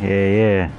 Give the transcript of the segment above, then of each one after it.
Yeah.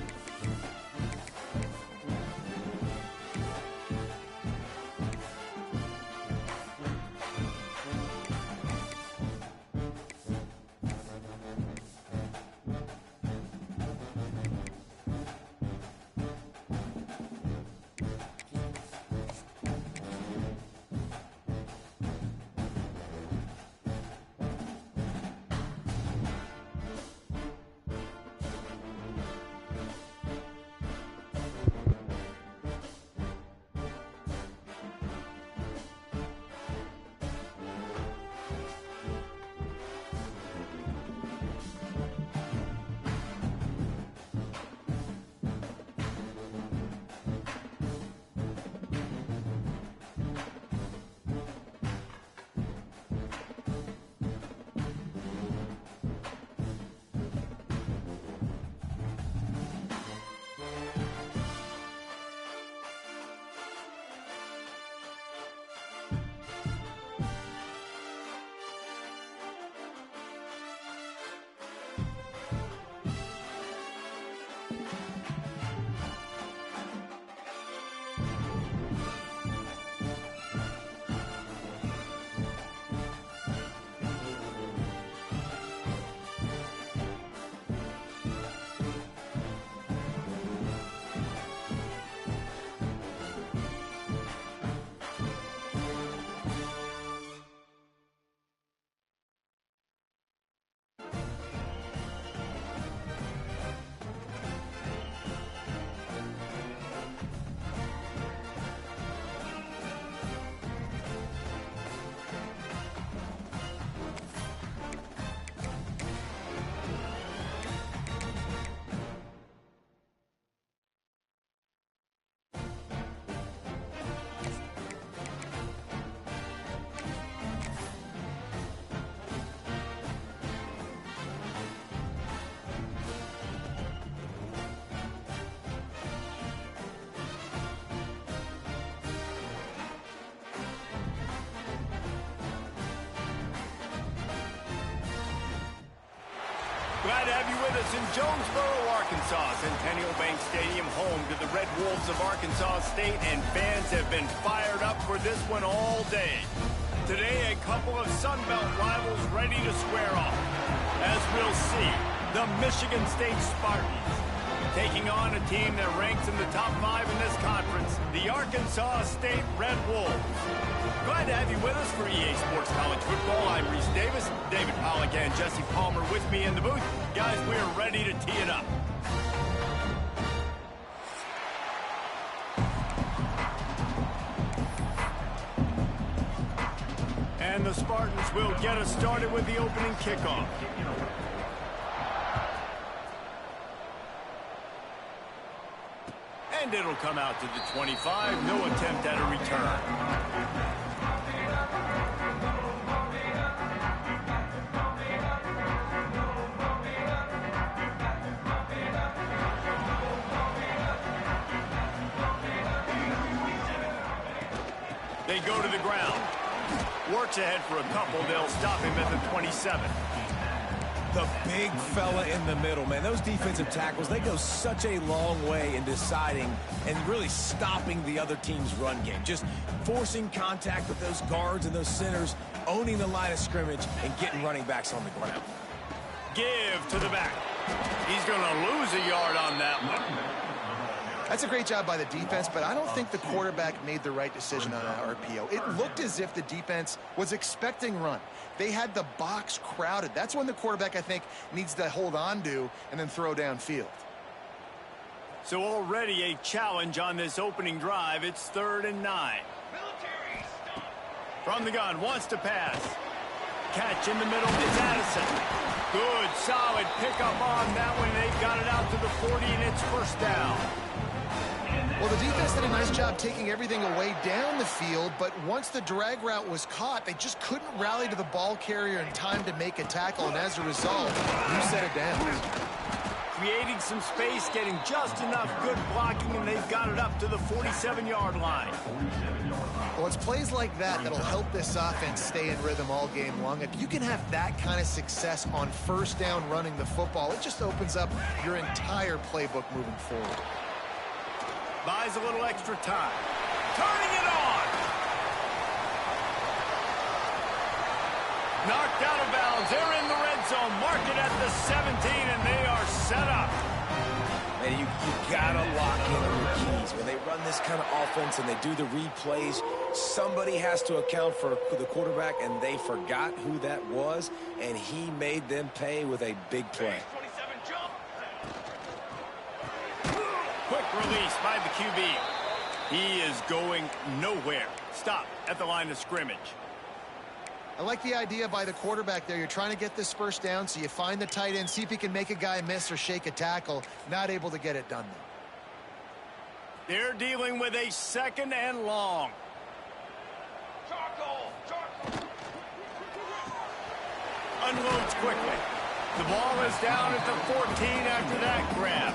Glad to have you with us in Jonesboro, Arkansas. Centennial Bank Stadium, home to the Red Wolves of Arkansas State, and fans have been fired up for this one all day. Today, a couple of Sun Belt rivals ready to square off. As we'll see, the Michigan State Spartans taking on a team that ranks in the top 5 in this conference, the Arkansas State Red Wolves. Glad to have you with us for EA Sports College Football. I'm Reese Davis, David Pollack and Jesse Palmer with me in the booth. Guys, we're ready to tee it up. And the Spartans will get us started with the opening kickoff. And it'll come out to the 25. No attempt at a return. They go to the ground. Works ahead for a couple. They'll stop him at the 27. The big fella in the middle, man. Those defensive tackles, they go such a long way in deciding and really stopping the other team's run game. Just forcing contact with those guards and those centers, owning the line of scrimmage, and getting running backs on the ground. Give to the back. He's going to lose a yard on that one. That's a great job by the defense, but I don't think the quarterback made the right decision on that RPO. It looked as if the defense was expecting run. They had the box crowded. That's when the quarterback, I think, needs to hold on to and then throw downfield. So already a challenge on this opening drive. It's 3rd and 9. From the gun, wants to pass. Catch in the middle is Addison. Good, solid pickup on that one. They've got it out to the 40, and it's first down. Well, the defense did a nice job taking everything away down the field, but once the drag route was caught, they just couldn't rally to the ball carrier in time to make a tackle, and as a result, you set it down. creating some space, getting just enough good blocking, and they've got it up to the 47-yard line. Well, it's plays like that that'll help this offense stay in rhythm all game long. If you can have that kind of success on first down running the football, it just opens up your entire playbook moving forward. Buys a little extra time. Turning it on. Knocked out of bounds. They're in the red zone. Mark it at the 17, and they are set up. Man, you gotta lock in on your keys. When they run this kind of offense and they do the replays, somebody has to account for the quarterback, and they forgot who that was, and he made them pay with a big play. Quick release by the QB. He is going nowhere. Stop at the line of scrimmage. I like the idea by the quarterback there. You're trying to get this first down, so you find the tight end, see if he can make a guy miss or shake a tackle. Not able to get it done, though. They're dealing with a second and long. Unloads quickly. The ball is down at the 14 after that grab.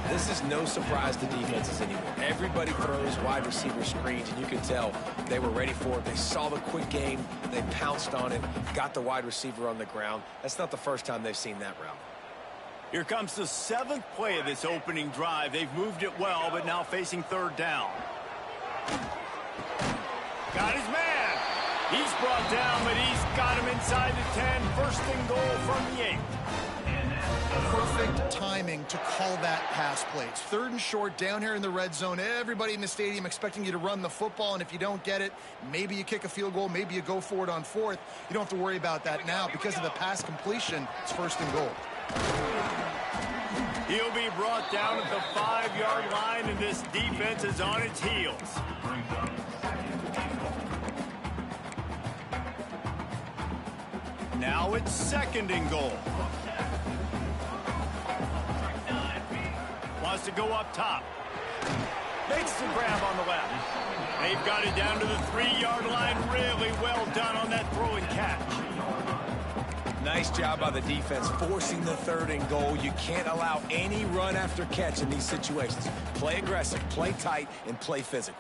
This is no surprise to defenses anymore. Everybody throws wide receiver screens, and you can tell they were ready for it. They saw the quick game. They pounced on it, got the wide receiver on the ground. That's not the first time they've seen that route. Here comes the 7th play of this opening drive. They've moved it well, but now facing third down. Got his man. He's brought down, but he's got him inside the 10. First and goal from the 8. Perfect timing to call that pass play. It's third and short down here in the red zone. Everybody in the stadium expecting you to run the football, and if you don't get it, maybe you kick a field goal, maybe you go for it on fourth. You don't have to worry about that now. Because of the pass completion, it's first and goal. He'll be brought down at the 5-yard line, and this defense is on its heels. Now it's second and goal. Wants to go up top. Makes the grab on the left. They've got it down to the 3-yard line. Really well done on that throw and catch. Nice job by the defense forcing the third and goal. You can't allow any run after catch in these situations. Play aggressive, play tight, and play physical.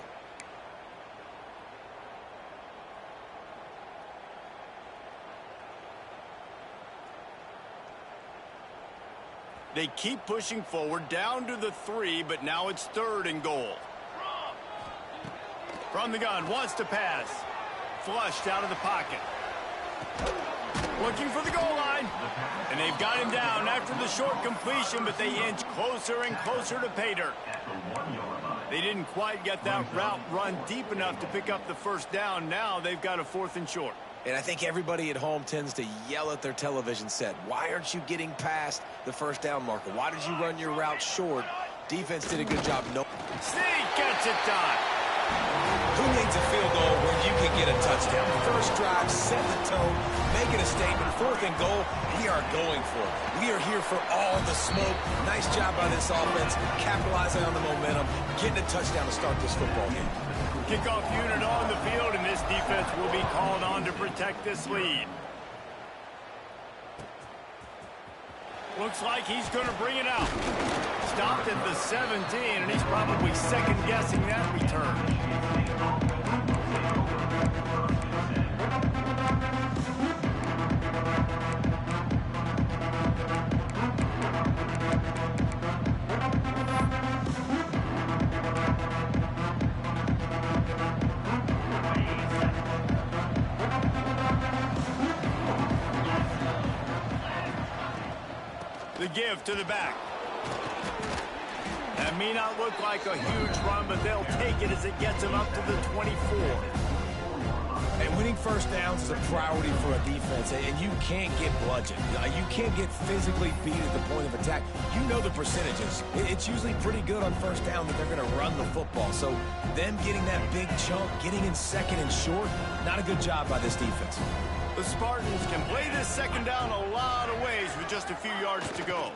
They keep pushing forward down to the 3, but now it's third and goal. From the gun, wants to pass. Flushed out of the pocket. Looking for the goal line. And they've got him down after the short completion, but they inch closer and closer to pay dirt. They didn't quite get that route run deep enough to pick up the first down. Now they've got a 4th and short. And I think everybody at home tends to yell at their television set. Why aren't you getting past the first down marker? Why did you run your route short? Defense did a good job. No. Sneak gets it done. Who needs a field goal when you can get a touchdown? First drive, set the tone, making a statement. 4th and goal, we are going for it. We are here for all the smoke. Nice job by this offense, capitalizing on the momentum, getting a touchdown to start this football game. Kickoff unit on the field, and this defense will be called on to protect this lead. Looks like he's going to bring it out. Stopped at the 17, and he's probably second-guessing that return. The give to the back. That may not look like a huge run, but they'll take it as it gets them up to the 24. And winning first downs is a priority for a defense, and you can't get bludgeoned. You can't get physically beat at the point of attack. You know the percentages. It's usually pretty good on first down that they're going to run the football. So them getting that big chunk, getting in second and short, not a good job by this defense. The Spartans can play this second down a lot of ways with just a few yards to go.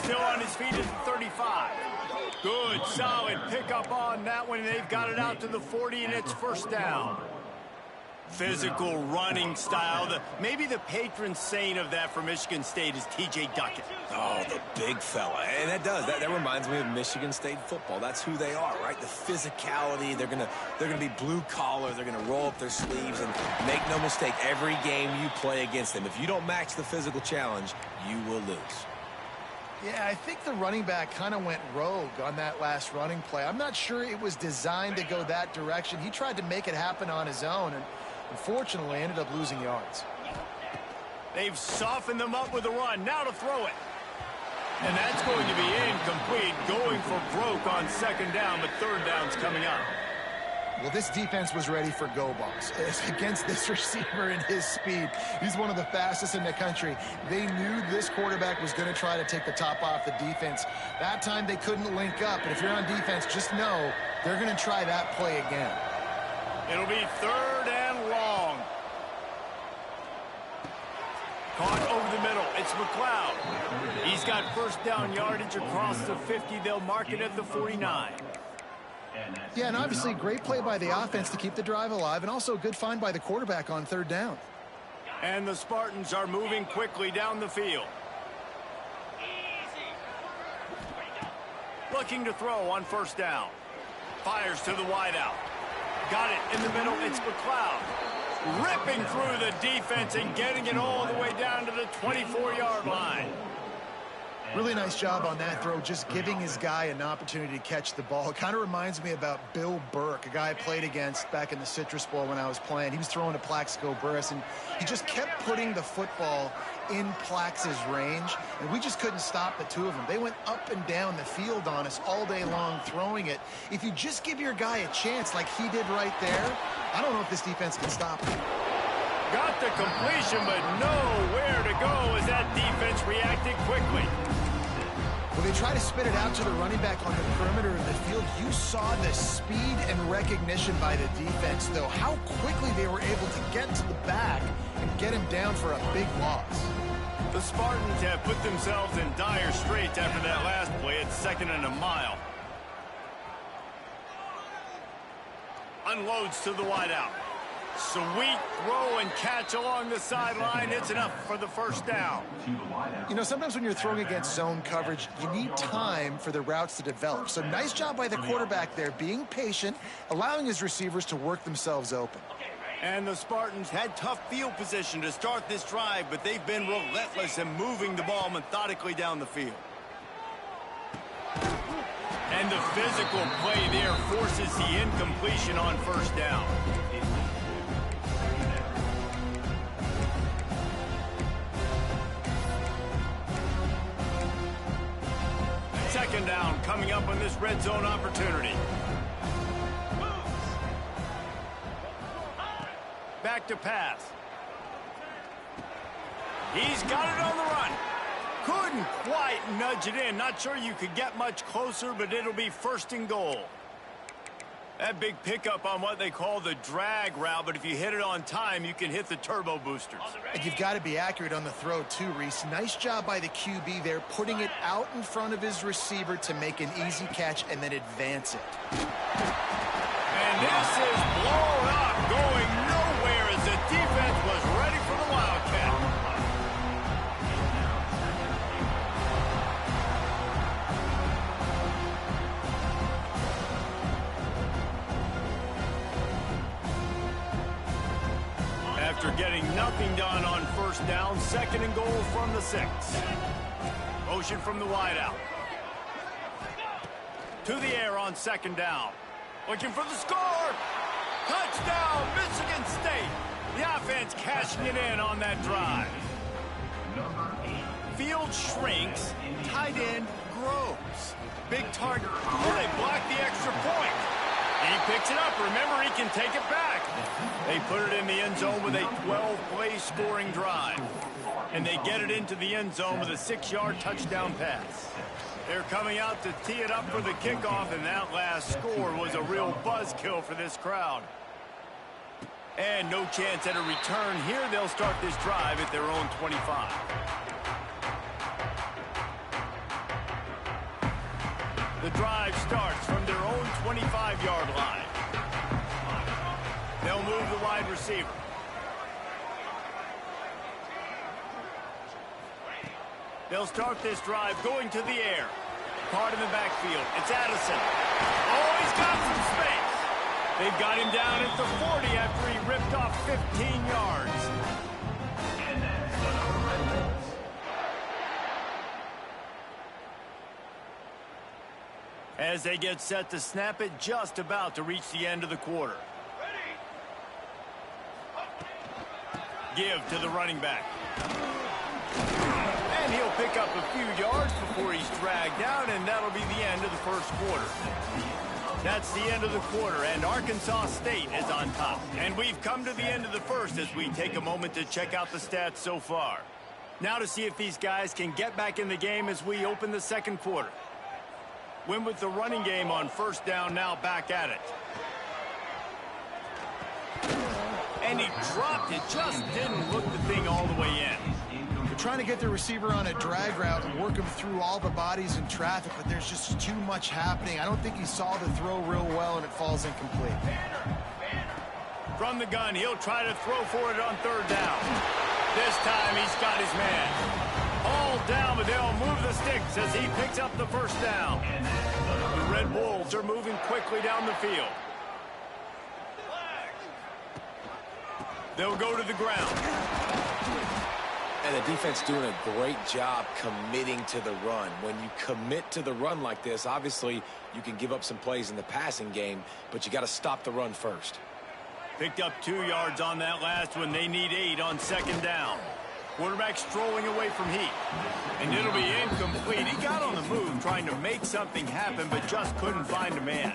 Still on his feet at the 35. Good, solid pickup on that one. They've got it out to the 40, and it's first down. physical running style. Maybe the patron saint of that for Michigan State is T.J. Duckett. Oh, the big fella. And that reminds me of Michigan State football. That's who they are, right? The physicality. They're gonna be blue collar. They're gonna roll up their sleeves, and make no mistake, every game you play against them, if you don't match the physical challenge, you will lose. Yeah, I think the running back kind of went rogue on that last running play. I'm not sure it was designed to go that direction. He tried to make it happen on his own, and unfortunately ended up losing yards. They've softened them up with a run. Now to throw it. And that's going to be incomplete, going for broke on second down, but third down's coming up. Well, this defense was ready for go balls. Against this receiver and his speed, he's one of the fastest in the country. They knew this quarterback was going to try to take the top off the defense. That time they couldn't link up, but if you're on defense, just know they're going to try that play again. It'll be third and long. Caught over the middle. It's McLeod. He's got first down yardage across the 50. They'll mark it at the 49. Yeah, and obviously great play by the offense to keep the drive alive, and also a good find by the quarterback on third down. And the Spartans are moving quickly down the field. Looking to throw on first down. Fires to the wideout. Got it in the middle. It's McLeod. Ripping through the defense and getting it all the way down to the 24-yard line. Really nice job on that throw, just giving his guy an opportunity to catch the ball. It kind of reminds me about Bill Burke, a guy I played against back in the Citrus Bowl when I was playing. He was throwing to Plaxico Burress, and he just kept putting the football in Plax's range, and we just couldn't stop the two of them. They went up and down the field on us all day long throwing it. If you just give your guy a chance like he did right there, I don't know if this defense can stop him. Got the completion, but nowhere to go as that defense reacted quickly. Well, they try to spit it out to the running back on the perimeter of the field. You saw the speed and recognition by the defense, though, how quickly they were able to get to the back and get him down for a big loss. The Spartans have put themselves in dire straits after that last play at 2nd and a mile. Unloads to the wideout. Sweet throw and catch along the sideline. It's enough for the first down. You know, sometimes when you're throwing against zone coverage, you need time for the routes to develop. So nice job by the quarterback there, being patient, allowing his receivers to work themselves open. And the Spartans had tough field position to start this drive, but they've been relentless in moving the ball methodically down the field. And the physical play there forces the incompletion on first down. Second down coming up on this red zone opportunity. Back to pass. He's got it on the run. Couldn't quite nudge it in. Not sure you could get much closer, but it'll be first and goal. That big pickup on what they call the drag route, but if you hit it on time, you can hit the turbo boosters. And you've got to be accurate on the throw too, Reese. Nice job by the QB there, putting it out in front of his receiver to make an easy catch and then advance it. And this is blown up, going nowhere as the defense was ready for the Wildcat. After getting nothing done on first down, 2nd and goal from the 6. Motion from the wideout. To the air on 2nd down. Looking for the score. Touchdown, Michigan State. The offense cashing it in on that drive. Field shrinks. Tight end grows. Big target. Oh, they block the extra point. He picks it up. Remember, he can take it back. They put it in the end zone with a 12-play scoring drive. And they get it into the end zone with a 6-yard touchdown pass. They're coming out to tee it up for the kickoff, and that last score was a real buzzkill for this crowd. And no chance at a return here. They'll start this drive at their own 25. The drive starts from their own 25-yard line. They'll move the wide receiver. They'll start this drive going to the air. Caught in the backfield. It's Addison. Oh, he's got some space. They've got him down at the 40 after he ripped off 15 yards. As they get set to snap it, just about to reach the end of the quarter. Give to the running back. And he'll pick up a few yards before he's dragged down, and that'll be the end of the first quarter. That's the end of the quarter, and Arkansas State is on top. And we've come to the end of the first as we take a moment to check out the stats so far. Now to see if these guys can get back in the game as we open the second quarter. Win with the running game on first down, now back at it. And he dropped it, just didn't look the thing all the way in. They're trying to get the receiver on a drag route and work him through all the bodies in traffic, but there's just too much happening. I don't think he saw the throw real well, and it falls incomplete. From the gun, he'll try to throw for it on third down. This time he's got his man. All down, but they'll move the sticks as he picks up the first down. The Red Wolves are moving quickly down the field. They'll go to the ground. And the defense doing a great job committing to the run. When you commit to the run like this, obviously you can give up some plays in the passing game, but you got to stop the run first. Picked up 2 yards on that last one. They need 8 on second down. Quarterback strolling away from Heat. And it'll be incomplete. He got on the move trying to make something happen, but just couldn't find a man.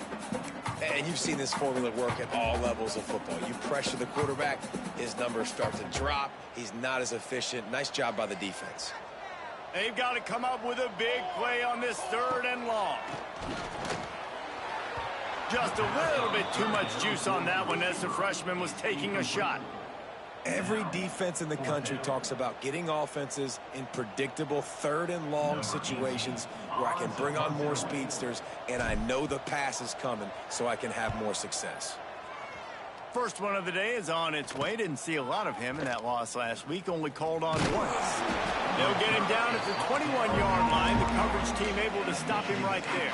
And you've seen this formula work at all levels of football. You pressure the quarterback, his numbers start to drop. He's not as efficient. Nice job by the defense. They've got to come up with a big play on this third and long. Just a little bit too much juice on that one as the freshman was taking a shot. Every defense in the country talks about getting offenses in predictable third and long situations where I can bring on more speedsters and I know the pass is coming so I can have more success. First one of the day is on its way. Didn't see a lot of him in that loss last week, only called on once. They'll get him down at the 21-yard line. The coverage team able to stop him right there.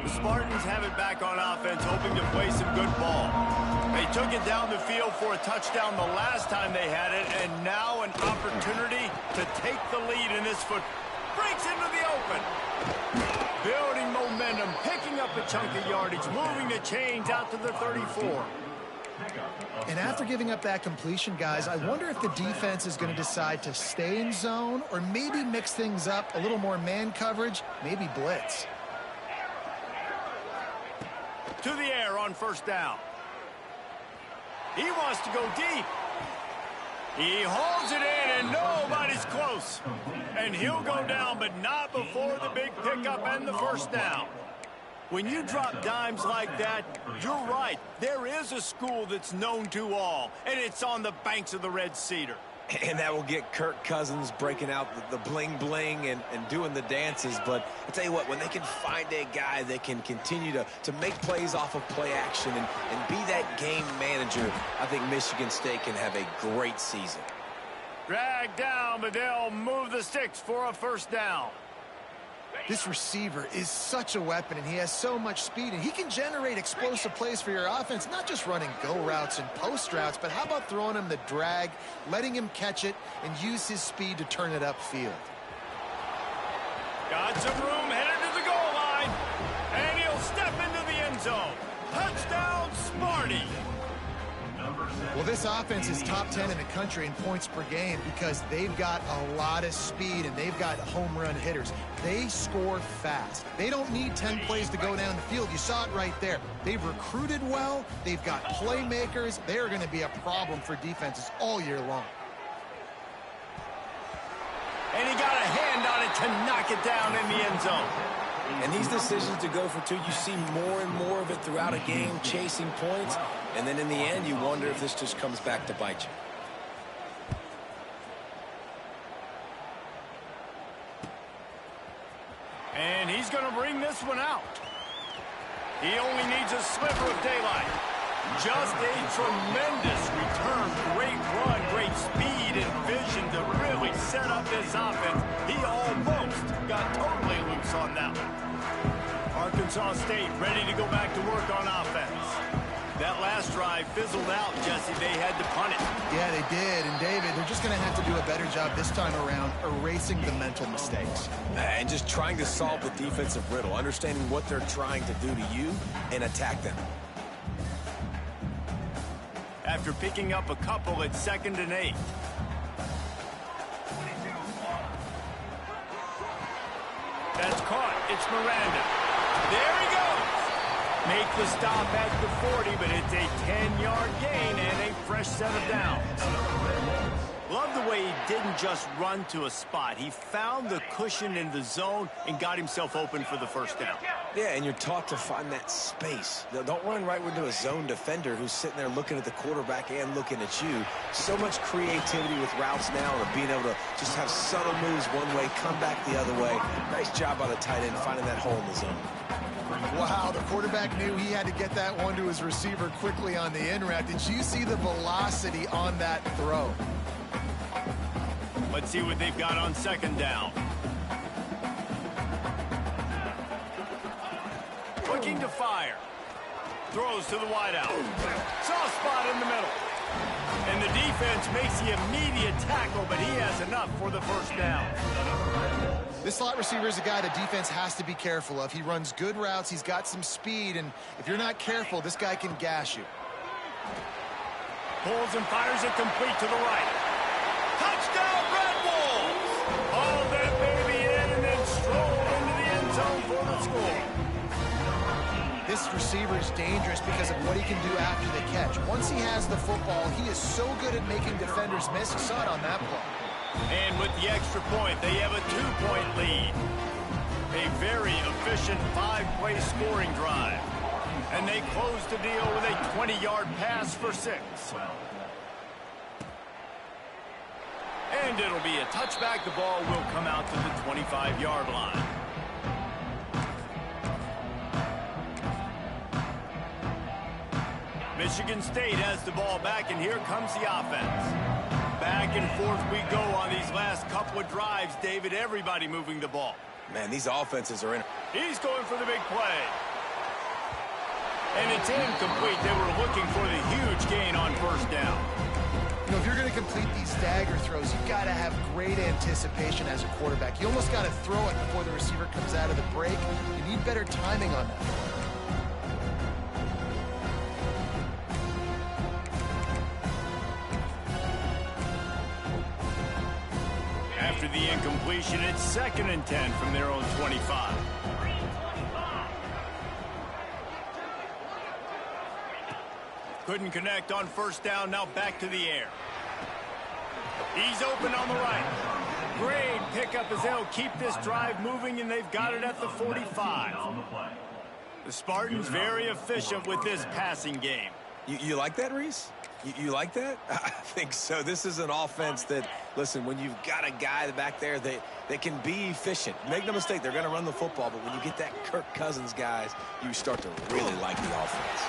Spartans have it back on offense, hoping to play some good ball. They took it down the field for a touchdown the last time they had it, and now an opportunity to take the lead in this foot. Breaks into the open. Building momentum, picking up a chunk of yardage, moving the chains out to the 34. And after giving up that completion, guys, I wonder if the defense is going to decide to stay in zone or maybe mix things up, a little more man coverage, maybe blitz. To the air on first down. He wants to go deep. He holds it in, and nobody's close. And he'll go down, but not before the big pickup and the first down. When you drop dimes like that, you're right. There is a school that's known to all, and it's on the banks of the Red Cedar. And that will get Kirk Cousins breaking out the bling-bling and doing the dances. But I tell you what, when they can find a guy that can continue to make plays off of play action and be that game manager, I think Michigan State can have a great season. Dragged down, but they'll move the sticks for a first down. This receiver is such a weapon, and he has so much speed, and he can generate explosive plays for your offense, not just running go routes and post routes, but how about throwing him the drag, letting him catch it, and use his speed to turn it upfield. Got some room, headed to the goal line, and he'll step into the end zone. Touchdown, Sparty. Well, this offense is top 10 in the country in points per game because they've got a lot of speed and they've got home run hitters. They score fast. They don't need 10 plays to go down the field. You saw it right there. They've recruited well. They've got playmakers. They are going to be a problem for defenses all year long. And he got a hand on it to knock it down in the end zone. And these decisions to go for two, you see more and more of it throughout a game, chasing points. And then in the end, you wonder if this just comes back to bite you. And he's going to bring this one out. He only needs a sliver of daylight. Just a tremendous return. Great run, great speed and vision to really set up this offense. He almost got totally loose on that one. Arkansas State ready to go back to work on offense. That last drive fizzled out, Jesse. They had to punt it. Yeah, they did. And, David, they're just going to have to do a better job this time around erasing the mental mistakes. And just trying to solve the defensive riddle, understanding what they're trying to do to you and attack them. After picking up a couple at 2nd and 8. That's caught. It's Miranda. There he goes. Make the stop at the 40, but it's a 10-yard gain and a fresh set of downs. Love the way he didn't just run to a spot. He found the cushion in the zone and got himself open for the first down. Yeah, and you're taught to find that space. Don't run right into a zone defender who's sitting there looking at the quarterback and looking at you. So much creativity with routes now, or being able to just have subtle moves one way, come back the other way. Nice job by the tight end finding that hole in the zone. Wow, the quarterback knew he had to get that one to his receiver quickly on the in route. Did you see the velocity on that throw? Let's see what they've got on 2nd down. Looking to fire. Throws to the wideout. Soft spot in the middle. And the defense makes the immediate tackle, but he has enough for the first down. This slot receiver is a guy the defense has to be careful of. He runs good routes. He's got some speed, and if you're not careful, this guy can gash you. Pulls and fires it complete to the right. Touchdown, Red Wolves! Haul that baby in and then stroll into the end zone for the score. This receiver is dangerous because of what he can do after the catch. Once he has the football, he is so good at making defenders miss. You saw it on that play. And with the extra point, they have a 2-point lead. A very efficient 5-play scoring drive. And they close the deal with a 20-yard pass for 6. And it'll be a touchback. The ball will come out to the 25-yard line. Michigan State has the ball back, and here comes the offense. Back and forth we go on these last couple of drives, David. Everybody moving the ball. Man, these offenses are in. He's going for the big play. And it's incomplete. They were looking for the huge gain on first down. You know, if you're going to complete these dagger throws, you've got to have great anticipation as a quarterback. You almost got to throw it before the receiver comes out of the break. You need better timing on that. After the incompletion, it's 2nd and 10 from their own 25. Couldn't connect on first down, now back to the air. He's open on the right. Great pickup as they'll keep this drive moving, and they've got it at the 45. The Spartans very efficient with this passing game. You like that, Reese? You like that? I think so. This is an offense that, listen, when you've got a guy back there that can be efficient, make no mistake, they're going to run the football, but when you get that Kirk Cousins guys, you start to really like the offense.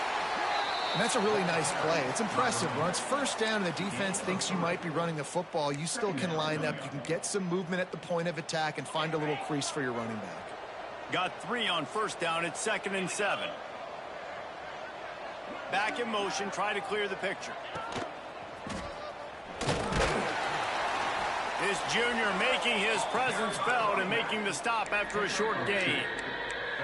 And that's a really nice play. It's impressive. Once first down and the defense thinks you might be running the football, you still can line up. You can get some movement at the point of attack and find a little crease for your running back. Got 3 on first down. It's 2nd and 7. Back in motion, try to clear the picture. This junior making his presence felt and making the stop after a short gain.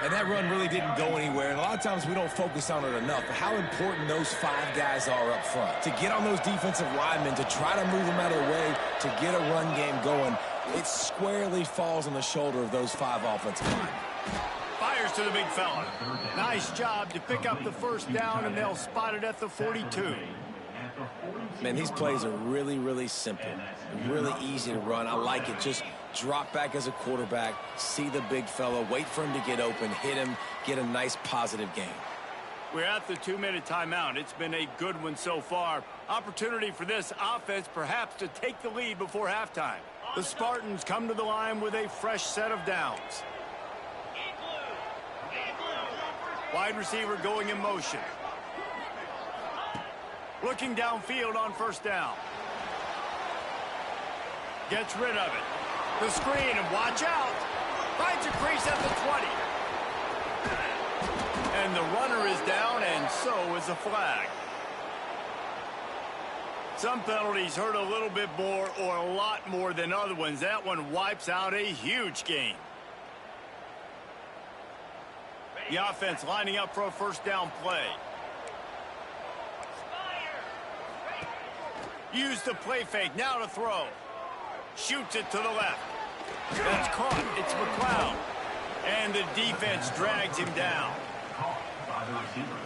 And that run really didn't go anywhere. And a lot of times we don't focus on it enough. But how important those 5 guys are up front. To get on those defensive linemen, to try to move them out of the way, to get a run game going, it squarely falls on the shoulder of those 5 offensive linemen. Fires to the big fella. Nice job to pick up the first down, and they'll spot it at the 42. Man, these plays are really, really simple. Really easy to run. I like it. Just drop back as a quarterback, see the big fella, wait for him to get open, hit him, get a nice positive gain. We're at the 2-minute timeout. It's been a good one so far. Opportunity for this offense perhaps to take the lead before halftime. The Spartans come to the line with a fresh set of downs. Wide receiver going in motion. Looking downfield on first down. Gets rid of it. The screen, and watch out. Finds a crease at the 20. And the runner is down, and so is a flag. Some penalties hurt a little bit more or a lot more than other ones. That one wipes out a huge game. The offense lining up for a first down play. Use the play fake. Now to throw. Shoots it to the left. That's caught. It's McLeod. And the defense drags him down.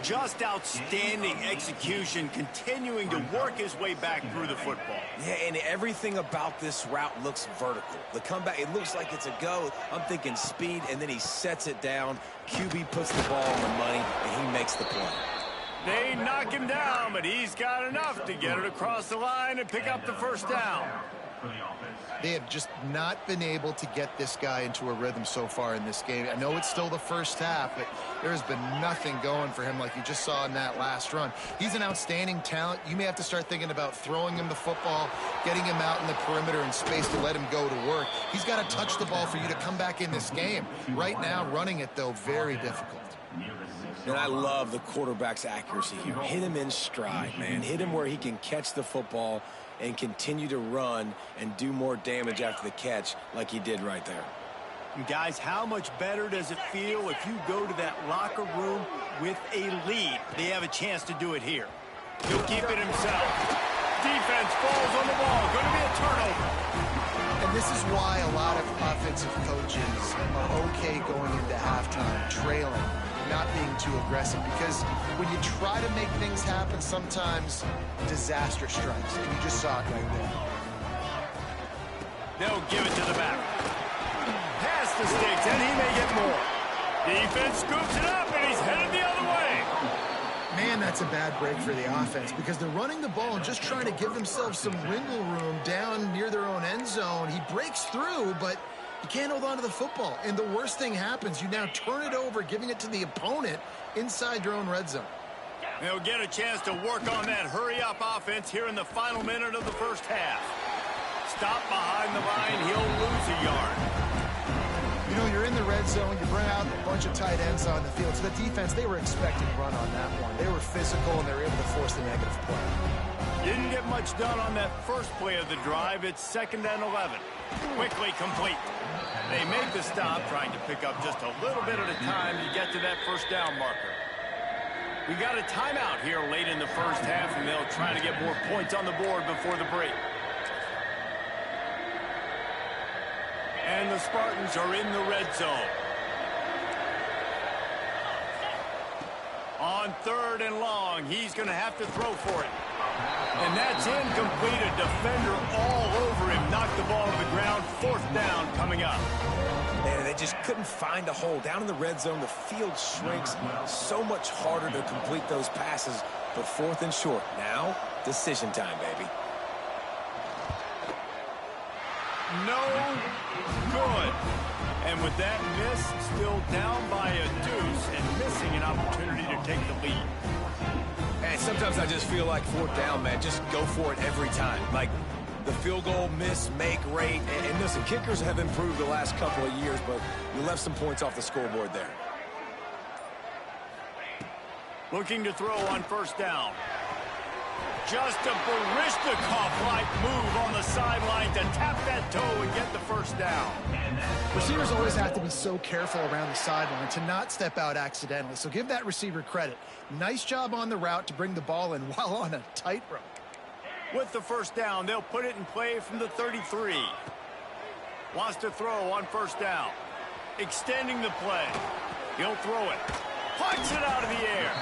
Just outstanding execution, continuing to work his way back through the football. Yeah, and everything about this route looks vertical. The comeback, it looks like it's a go. I'm thinking speed, and then he sets it down. QB puts the ball on the money, and he makes the play. They knock him down, but he's got enough to get it across the line and pick up the first down. They have just not been able to get this guy into a rhythm so far in this game. I know it's still the first half, but there has been nothing going for him like you just saw in that last run. He's an outstanding talent. You may have to start thinking about throwing him the football, getting him out in the perimeter in space to let him go to work. He's got to touch the ball for you to come back in this game. Right now, running it, though, very difficult. And I love the quarterback's accuracy here. Hit him in stride, man. Hit him where he can catch the football and continue to run and do more damage after the catch like he did right there. And guys, how much better does it feel if you go to that locker room with a lead? They have a chance to do it here. He'll keep it himself. Defense falls on the ball. Going to be a turnover. And this is why a lot of offensive coaches are okay going into halftime, trailing, not being too aggressive, because when you try to make things happen, sometimes disaster strikes, and you just saw it right there. They'll give it to the back. Pass the sticks, and he may get more. Defense scoops it up, and he's headed the other way. Man, that's a bad break for the offense, because they're running the ball and just trying to give themselves some wiggle room down near their own end zone. He breaks through, but you can't hold on to the football. And the worst thing happens. You now turn it over, giving it to the opponent inside your own red zone. They'll get a chance to work on that hurry-up offense here in the final minute of the first half. Stop behind the line. He'll lose a yard. You know, you're in the red zone. You bring out a bunch of tight ends on the field. So the defense, they were expecting run on that one. They were physical, and they were able to force the negative play. Didn't get much done on that first play of the drive. It's 2nd and 11. Quickly complete. They make the stop, trying to pick up just a little bit at a time to get to that first down marker. We got a timeout here late in the first half, and they'll try to get more points on the board before the break. And the Spartans are in the red zone. On 3rd and long, he's going to have to throw for it. And that's incomplete. A defender all over him. Knocked the ball to the ground. 4th down coming up. Man, they just couldn't find a hole. Down in the red zone, the field shrinks. So much harder to complete those passes. But 4th and short. Now, decision time, baby. No good. And with that miss, still down by a deuce and missing an opportunity to take the lead. And sometimes I just feel like 4th down, man. Just go for it every time. Like the field goal, miss, make, rate. And listen, kickers have improved the last couple of years, but you left some points off the scoreboard there. Looking to throw on first down. Just a Barishnikov-like move on the sideline to tap that toe and get the first down. Receivers always have to be so careful around the sideline to not step out accidentally. So give that receiver credit. Nice job on the route to bring the ball in while on a tightrope. With the first down, they'll put it in play from the 33. Wants to throw on first down. Extending the play. He'll throw it. Punch it out of the air.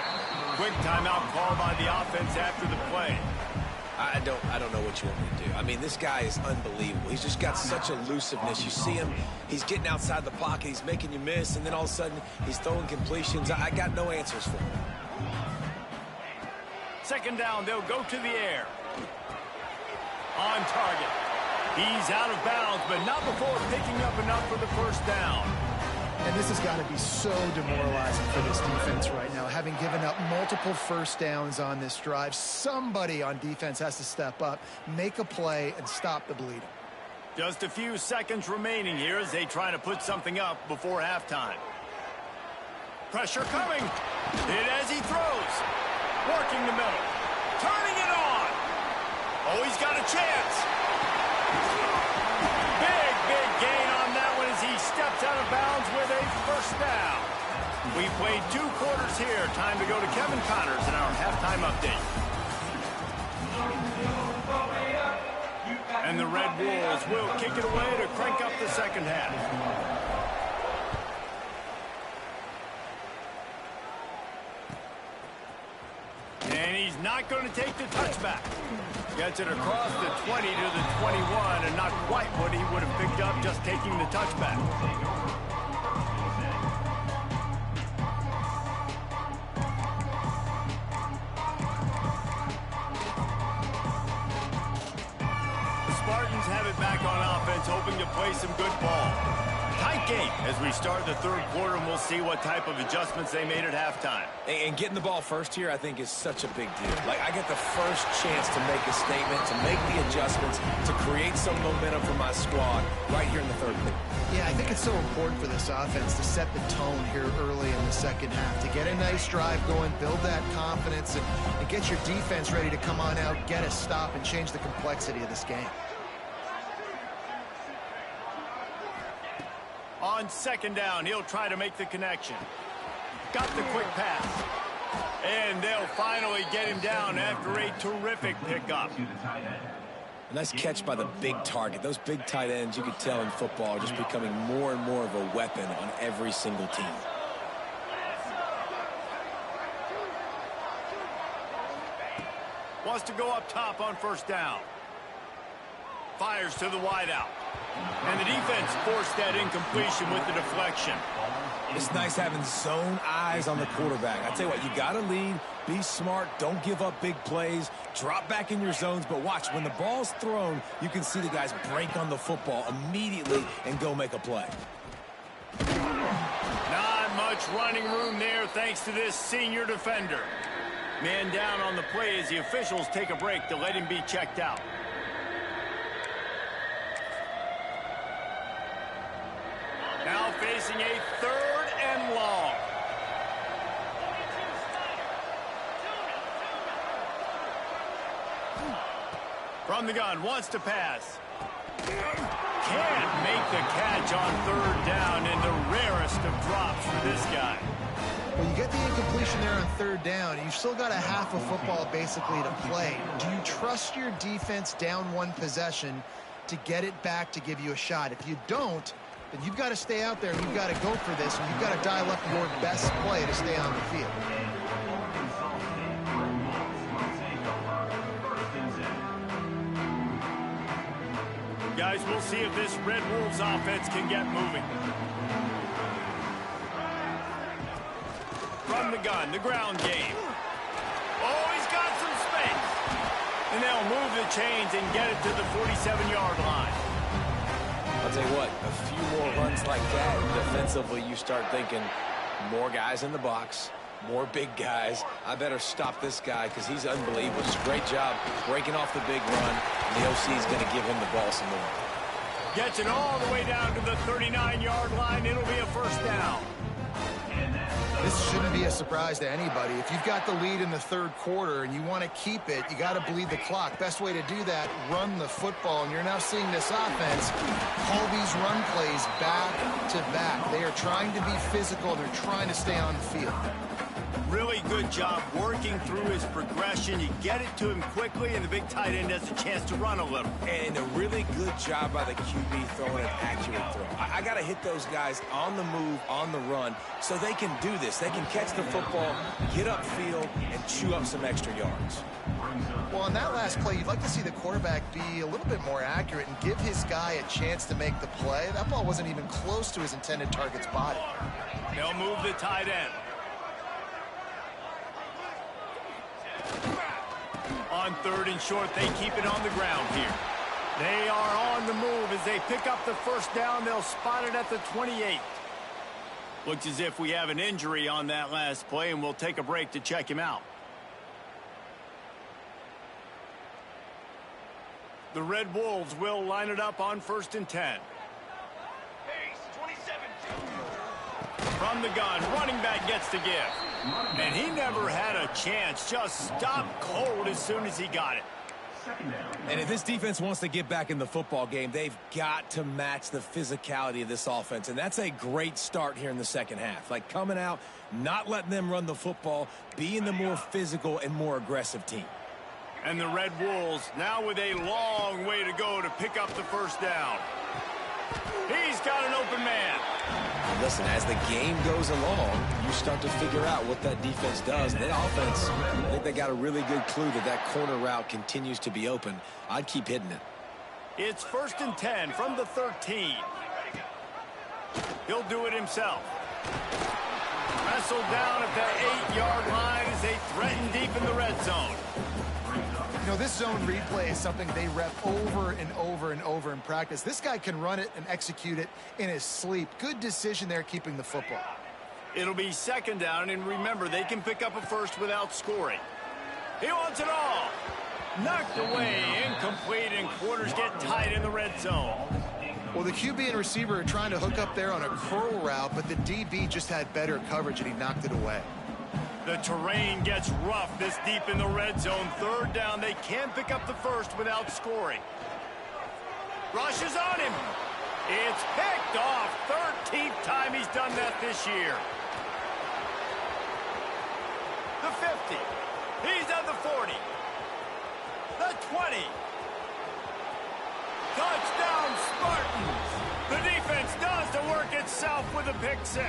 Quick timeout called by the offense after the play. I don't know what you want me to do. I mean, this guy is unbelievable. He's just got such elusiveness. You see him, he's getting outside the pocket, he's making you miss, and then all of a sudden, he's throwing completions. I got no answers for him. 2nd down, they'll go to the air. On target. He's out of bounds, but not before picking up enough for the first down. And this has got to be so demoralizing for this defense right now, having given up multiple first downs on this drive. Somebody on defense has to step up, make a play, and stop the bleeding. Just a few seconds remaining here as they try to put something up before halftime. Pressure coming. Hit as he throws. Working the middle. Turning it on. Oh, he's got a chance. Big gain on that one as he steps out of bounds with a first down. We played 2 quarters here. Time to go to Kevin Connors in our halftime update. And the Red Wolves will kick it away to crank up the second half. And he's not going to take the touchback. Gets it across the 20 to the 21, and not quite what he would have picked up just taking the touchback. Spartans have it back on offense, hoping to play some good ball. Tight game as we start the third quarter, and we'll see what type of adjustments they made at halftime. And getting the ball first here, I think, is such a big deal. Like, I get the first chance to make a statement, to make the adjustments, to create some momentum for my squad right here in the third quarter. Yeah, I think it's so important for this offense to set the tone here early in the second half, to get a nice drive going, build that confidence, and get your defense ready to come on out, get a stop, and change the complexity of this game. On second down, he'll try to make the connection. Got the quick pass. And they'll finally get him down after a terrific pickup. A nice catch by the big target. Those big tight ends, you could tell in football, are just becoming more and more of a weapon on every single team. Wants to go up top on first down. Fires to the wideout. And the defense forced that incompletion with the deflection. It's nice having zone eyes on the quarterback. I tell you what, you got to lead, be smart, don't give up big plays, drop back in your zones, but watch, when the ball's thrown, you can see the guys break on the football immediately and go make a play. Not much running room there thanks to this senior defender. Man down on the play as the officials take a break to let him be checked out. Now facing a 3rd and long. From the gun, wants to pass. Can't make the catch on 3rd down, and the rarest of drops for this guy. Well, you get the incompletion there on 3rd down, and you've still got a half of football basically to play. Do you trust your defense down 1 possession to get it back to give you a shot? If you don't, then you've got to stay out there and you've got to go for this, and you've got to dial up your best play to stay on the field. Guys, we'll see if this Red Wolves offense can get moving. From the gun, the ground game. Oh, he's got some space. And they'll move the chains and get it to the 47-yard line. I'll tell you what, a few more runs like that, and defensively you start thinking more guys in the box, more big guys. I better stop this guy because he's unbelievable. It's a great job breaking off the big run, and the OC is going to give him the ball some more. Gets it all the way down to the 39-yard line. It'll be a first down. This shouldn't be a surprise to anybody. If you've got the lead in the 3rd quarter and you want to keep it, you got to bleed the clock. Best way to do that, run the football. And you're now seeing this offense call these run plays back to back. They are trying to be physical. They're trying to stay on the field. Really good job working through his progression. You get it to him quickly, and the big tight end has a chance to run a little. And a really good job by the QB throwing an accurate throw. I got to hit those guys on the move, on the run, so they can do this. They can catch the football, get upfield, and chew up some extra yards. Well, on that last play, you'd like to see the quarterback be a little bit more accurate and give his guy a chance to make the play. That ball wasn't even close to his intended target's body. They'll move the tight end. On 3rd and short, they keep it on the ground here. They are on the move as they pick up the first down. They'll spot it at the 28. Looks as if we have an injury on that last play, and we'll take a break to check him out. The Red Wolves will line it up on 1st and 10. From the gun, running back gets to give. And he never had a chance. Just stopped cold as soon as he got it. And if this defense wants to get back in the football game, they've got to match the physicality of this offense. And that's a great start here in the second half. Like coming out, not letting them run the football, being the more physical and more aggressive team. And the Red Wolves now with a long way to go to pick up the first down. He's got an open man. Listen, as the game goes along, you start to figure out what that defense does. And that offense, I think they got a really good clue that that corner route continues to be open. I'd keep hitting it. It's 1st and 10 from the 13. He'll do it himself. Wrestled down at the 8-yard line as they threaten deep in the red zone. You know, this zone replay is something they rep over and over and over in practice. This guy can run it and execute it in his sleep. Good decision there keeping the football. It'll be 2nd down, and remember, they can pick up a first without scoring. He wants it all. Knocked away, incomplete, and quarters get tight in the red zone. Well, the QB and receiver are trying to hook up there on a curl route, but the DB just had better coverage, and he knocked it away. The terrain gets rough this deep in the red zone. 3rd down, they can't pick up the first without scoring. Rushes on him. It's picked off. 13th time he's done that this year. The 50. He's at the 40. The 20. Touchdown, Spartans. The defense does the work itself with a pick 6.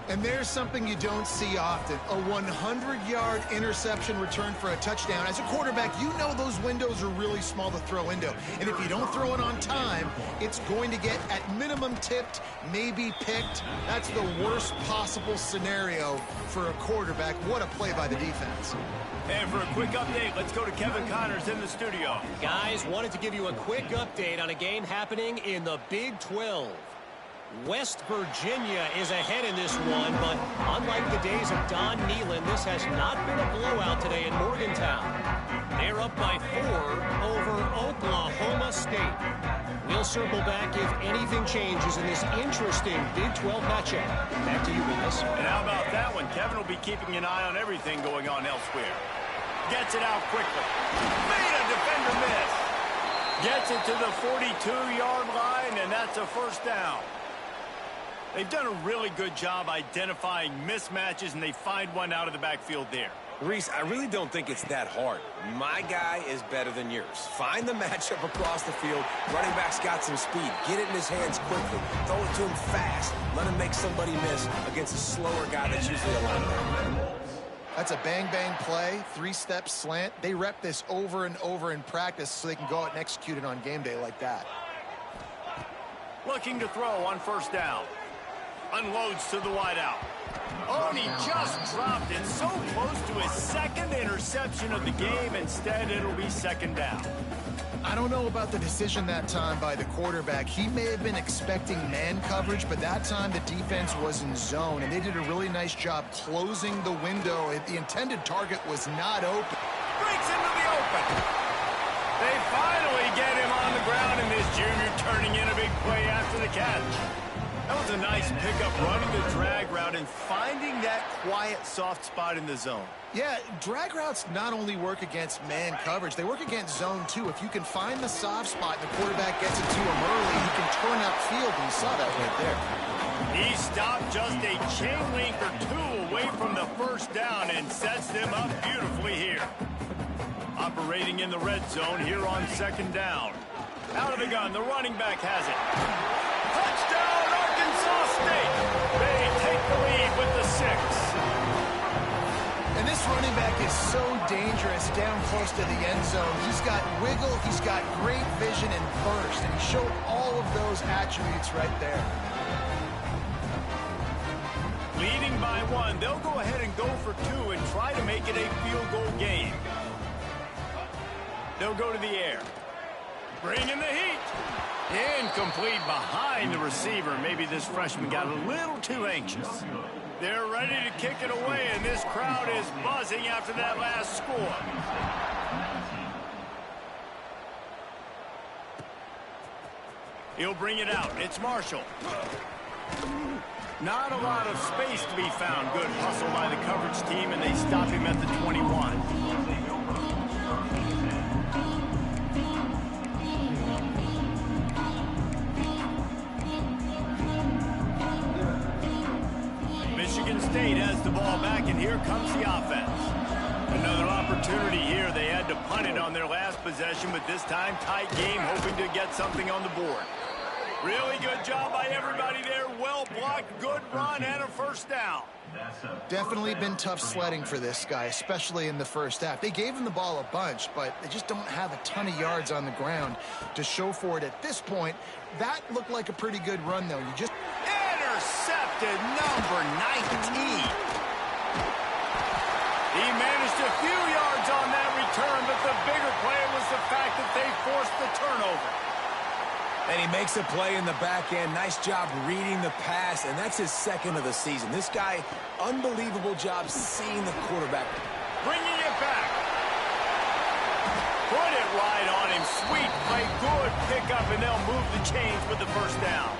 And there's something you don't see often, a 100-yard interception return for a touchdown. As a quarterback, you know those windows are really small to throw into. And if you don't throw it on time, it's going to get at minimum tipped, maybe picked. That's the worst possible scenario for a quarterback. What a play by the defense. And for a quick update, let's go to Kevin Connors in the studio. Guys, wanted to give you a quick update on a game happening in the Big 12. West Virginia is ahead in this one, but unlike the days of Don Nehlen, this has not been a blowout today in Morgantown. They're up by 4 over Oklahoma State. We'll circle back if anything changes in this interesting Big 12 matchup. Back to you, guys. And how about that one? Kevin will be keeping an eye on everything going on elsewhere. Gets it out quickly. Made a defender miss. Gets it to the 42-yard line, and that's a first down. They've done a really good job identifying mismatches, and they find one out of the backfield there. Reese, I really don't think it's that hard. My guy is better than yours. Find the matchup across the field. Running back's got some speed. Get it in his hands quickly. Throw it to him fast. Let him make somebody miss against a slower guy that's usually a linebacker. That's a bang-bang play, 3-step slant. They rep this over and over in practice so they can go out and execute it on game day like that. Looking to throw on first down. Unloads to the wideout. Oh, and he just dropped it so close to his 2nd interception of the game. Instead, it'll be 2nd down. I don't know about the decision that time by the quarterback. He may have been expecting man coverage, but that time the defense was in zone, and they did a really nice job closing the window. The intended target was not open. Breaks into the open. They finally get him on the ground, and this junior turning in a big play after the catch. That was a nice pickup, running the drag route and finding that quiet, soft spot in the zone. Yeah, drag routes not only work against man coverage, they work against zone too. If you can find the soft spot and the quarterback gets it to him early, he can turn upfield, and you saw that right there. He stopped just a chain link or 2 away from the first down and sets them up beautifully here. Operating in the red zone here on 2nd down. Out of the gun, the running back has it. Touchdown, Arkansas State. They take the lead with the 6. And this running back is so dangerous down close to the end zone. He's got wiggle, he's got great vision and burst, and he showed all of those attributes right there. Leading by 1, they'll go ahead and go for 2 and try to make it a field goal game. They'll go to the air. Bring in the heat. Incomplete behind the receiver. Maybe this freshman got a little too anxious. They're ready to kick it away, and this crowd is buzzing after that last score. He'll bring it out. It's Marshall. Not a lot of space to be found. Good hustle by the coverage team, and they stop him at the 21. Michigan State has the ball back, and here comes the offense. Another opportunity here. They had to punt it on their last possession, but this time tight game, hoping to get something on the board. Really good job by everybody there. Well blocked, good run, and a first down. Definitely been tough sledding for this guy, especially in the first half. They gave him the ball a bunch, but they just don't have a ton of yards on the ground to show for it at this point. That looked like a pretty good run, though. Intercepted, number 19. He managed a few yards on that return, but the bigger play was the fact that they forced the turnover. And he makes a play in the back end. Nice job reading the pass, and that's his second of the season. This guy, unbelievable job seeing the quarterback. Bringing it back. Put it right on him. Sweet play, good pickup, and they'll move the chains with the first down.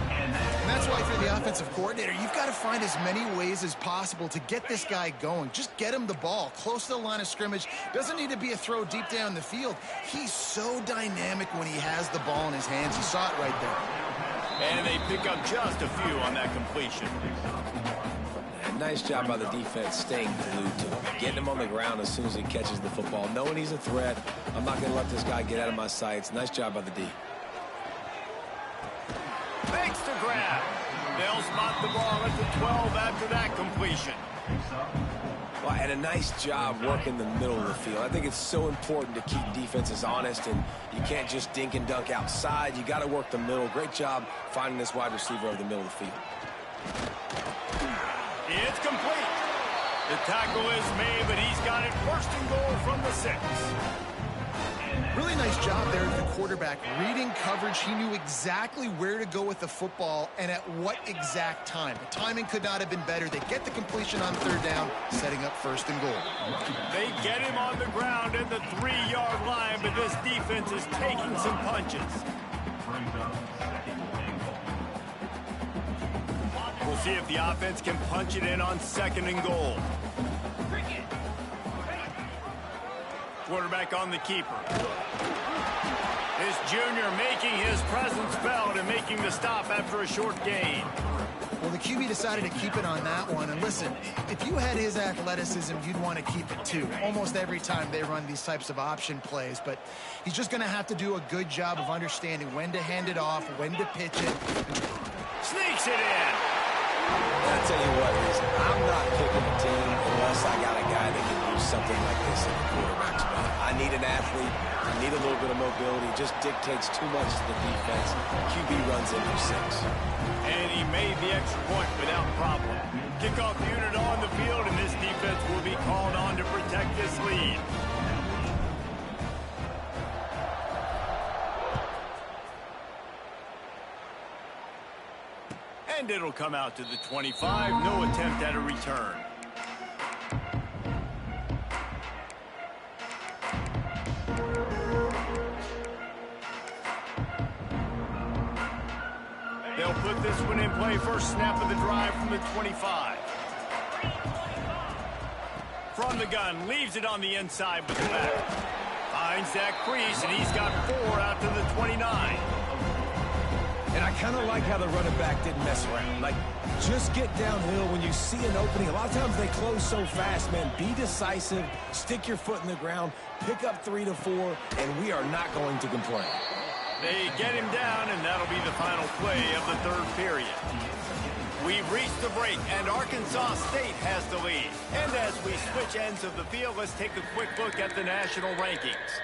And that's why for the offensive coordinator, you've got to find as many ways as possible to get this guy going. Just get him the ball close to the line of scrimmage. Doesn't need to be a throw deep down the field. He's so dynamic when he has the ball in his hands. You saw it right there. And they pick up just a few on that completion. And nice job by the defense staying glued to him. Getting him on the ground as soon as he catches the football. Knowing he's a threat. I'm not going to let this guy get out of my sights. Nice job by the D. Makes the grab. They'll spot the ball at the 12 after that completion. Well, and a nice job working the middle of the field. I think it's so important to keep defenses honest, and you can't just dink and dunk outside. You got to work the middle. Great job finding this wide receiver over the middle of the field. It's complete. The tackle is made, but he's got it first and goal from the 6. Really nice job there of the quarterback. Reading coverage, he knew exactly where to go with the football and at what exact time. The timing could not have been better. They get the completion on third down, setting up first and goal. They get him on the ground at the 3-yard line, but this defense is taking some punches. We'll see if the offense can punch it in on second and goal. Quarterback on the keeper. This junior making his presence felt and making the stop after a short gain. Well, the QB decided to keep it on that one. And listen, if you had his athleticism, you'd want to keep it too. Almost every time they run these types of option plays. But he's just going to have to do a good job of understanding when to hand it off, when to pitch it. Sneaks it in. I'll tell you what, I'm not picking a team unless I got a guy that can do something like this in the quarterback spot. I need an athlete. I need a little bit of mobility. It just dictates too much to the defense. QB runs in for 6. And he made the extra point without problem. Kickoff unit on the field, and this defense will be called on to protect this lead. And it'll come out to the 25. No attempt at a return. They'll put this one in play. First snap of the drive from the 25. From the gun, leaves it on the inside with the back. Finds that crease, and he's got 4 out to the 29. And I kind of like how the running back didn't mess around. Like, just get downhill when you see an opening. A lot of times they close so fast, man. Be decisive, stick your foot in the ground, pick up 3 to 4, and we are not going to complain. They get him down, and that'll be the final play of the third period. We've reached the break, and Arkansas State has the lead. And as we switch ends of the field, let's take a quick look at the national rankings.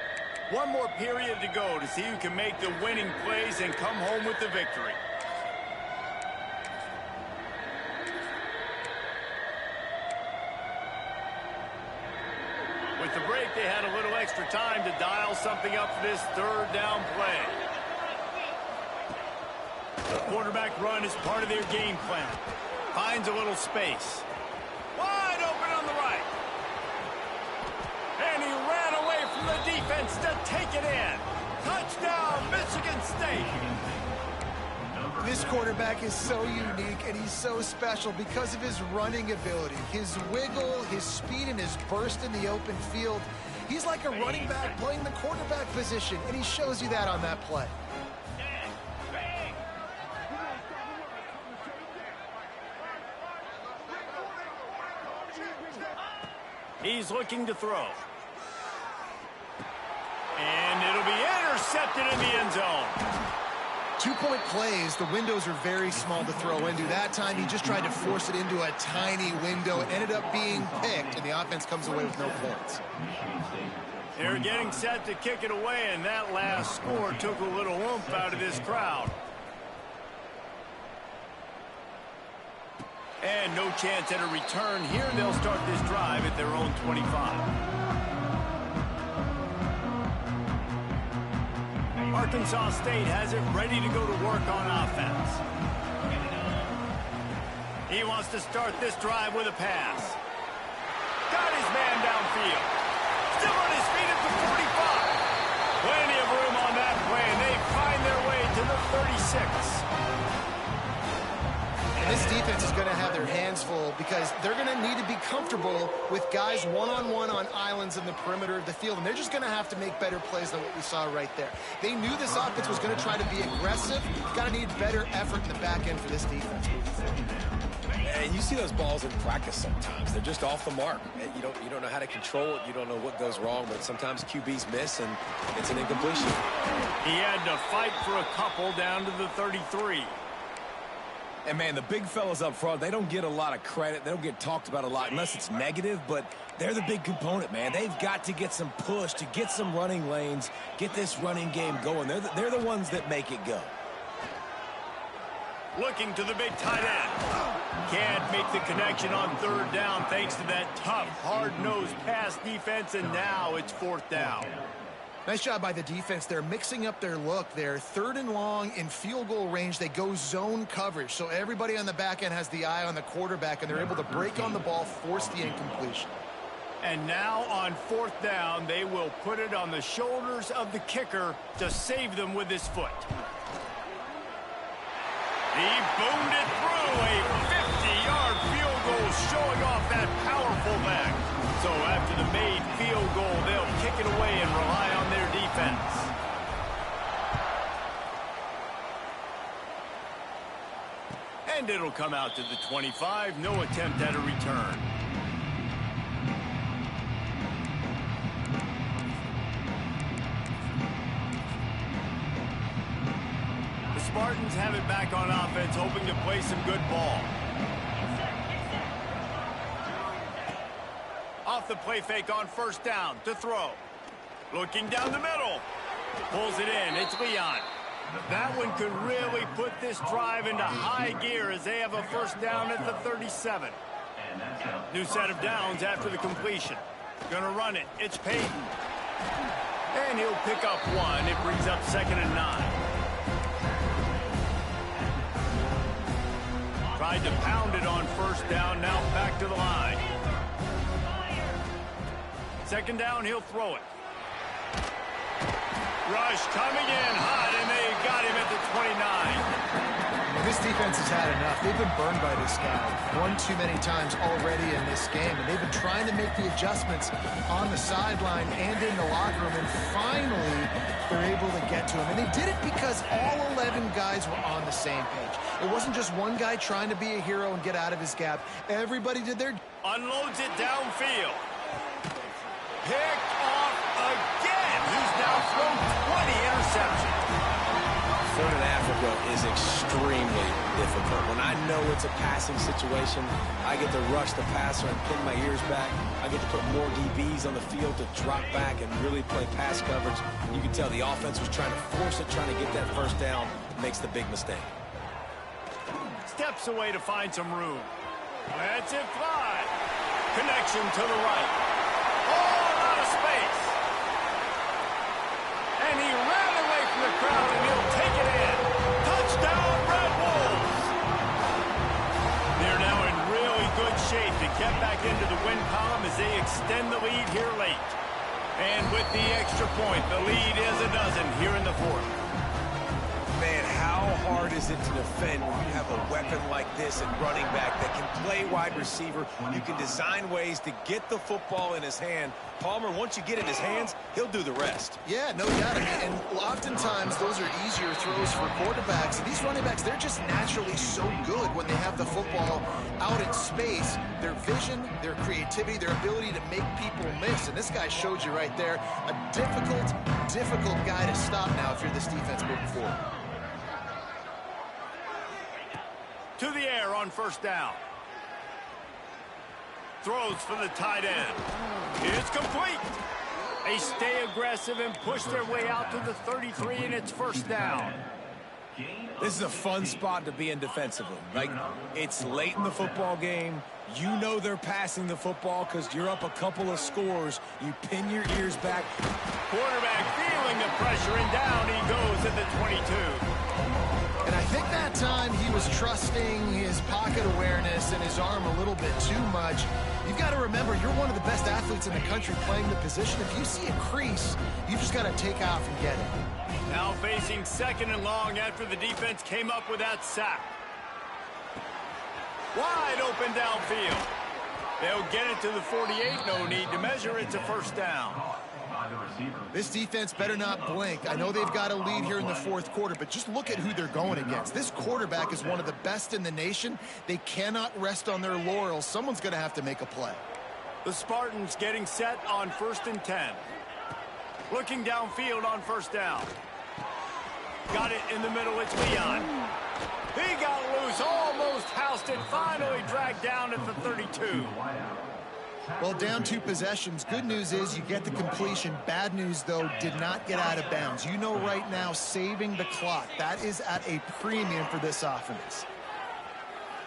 One more period to go to see who can make the winning plays and come home with the victory. With the break, they had a little extra time to dial something up for this third down play. Quarterback run is part of their game plan. Finds a little space. Wide open on the right. And he ran away from the defense to take it in. Touchdown, Michigan State. This quarterback is so unique and he's so special because of his running ability, his wiggle, his speed, and his burst in the open field. He's like a running back playing the quarterback position, and he shows you that on that play. He's looking to throw. And it'll be intercepted in the end zone. 2-point plays, the windows are very small to throw into. That time, he just tried to force it into a tiny window. It ended up being picked, and the offense comes away with no points. They're getting set to kick it away, and that last score took a little oomph out of this crowd. And no chance at a return here. They'll start this drive at their own 25. Arkansas State has it ready to go to work on offense. He wants to start this drive with a pass. Got his man downfield. Still on his feet at the 45. Plenty of room on that play, and they find their way to the 36. And this defense is going to have their hands full because they're going to need to be comfortable with guys one-on-one on islands in the perimeter of the field, and they're just going to have to make better plays than what we saw right there. They knew this offense was going to try to be aggressive. Got to need better effort in the back end for this defense. And you see those balls in practice sometimes. They're just off the mark. You don't know how to control it. You don't know what goes wrong, but sometimes QBs miss, and it's an incompletion. He had to fight for a couple down to the 33. And, man, the big fellas up front, they don't get a lot of credit. They don't get talked about a lot unless it's negative, but they're the big component, man. They've got to get some push, to get some running lanes, get this running game going. They're the ones that make it go. Looking to the big tight end. Can't make the connection on third down thanks to that tough, hard-nosed pass defense, and now it's fourth down. Nice job by the defense. They're mixing up their look. They're third and long in field goal range. They go zone coverage, so everybody on the back end has the eye on the quarterback, and they're able to break on the ball, force the incompletion. And now on fourth down, they will put it on the shoulders of the kicker to save them with his foot. He boomed it through a 50-yard field goal, showing off that powerful leg. So after the made field goal, they'll kick it away and rely on their defense. And it'll come out to the 25. No attempt at a return. The Spartans have it back on offense, hoping to play some good ball. Off the play fake on first down to throw. Looking down the middle. Pulls it in. It's Leon. That one could really put this drive into high gear as they have a first down at the 37. New set of downs after the completion. Gonna run it. It's Payton. And he'll pick up one. It brings up 2nd and 9. Tried to pound it on first down. Now back to the line. 2nd down, he'll throw it. Rush coming in hot, and they got him at the 29. This defense has had enough. They've been burned by this guy one too many times already in this game, and they've been trying to make the adjustments on the sideline and in the locker room, and finally they're able to get to him. And they did it because all 11 guys were on the same page. It wasn't just one guy trying to be a hero and get out of his gap. Everybody did their... Unloads it downfield. Picked off again. He's now thrown 20 interceptions. 3rd and Africa is extremely difficult. When I know it's a passing situation, I get to rush the passer and pin my ears back. I get to put more DBs on the field to drop back and really play pass coverage. You can tell the offense was trying to force it, trying to get that first down, makes the big mistake. Steps away to find some room. Lets it fly. Connection to the right. Out of space. And he ran away from the crowd, and he'll take it in. Touchdown, Red get back into the win column as they extend the lead here late. And with the extra point, the lead is a dozen here in the fourth. Man, how hard is it to defend when you have a weapon like this at running back that can play wide receiver? You can design ways to get the football in his hand. Palmer, once you get it in his hands, he'll do the rest. Yeah, no doubt. And oftentimes those are easier throws for quarterbacks. These running backs, they're just naturally so good when they have the football out in space. Their vision, their creativity, their ability to make people miss. And this guy showed you right there, a difficult guy to stop now if you're this defense moving forward. To the air on first down. Throws for the tight end. It's complete. They stay aggressive and push their way out to the 33, and it's first down. This is a fun spot to be in defensively. Like, it's late in the football game. You know they're passing the football because you're up a couple of scores. You pin your ears back. Quarterback feeling the pressure, and down he goes at the 22. And I think that time he was trusting his pocket awareness and his arm a little bit too much. You've got to remember, you're one of the best athletes in the country playing the position. If you see a crease, you just got to take off and get it. Now facing second and long after the defense came up with that sack. Wide open downfield. They'll get it to the 48. No need to measure. It's a first down. This defense better not blink. I know they've got a lead here in the fourth quarter, but just look at who they're going against. This quarterback is one of the best in the nation. They cannot rest on their laurels. Someone's going to have to make a play. The Spartans getting set on 1st and 10. Looking downfield on first down. Got it in the middle. It's Leon. He got loose, almost housed it, finally dragged down at the 32. Well, down 2 possessions. Good news is you get the completion. Bad news, though, did not get out of bounds. You know right now, saving the clock. That is at a premium for this offense.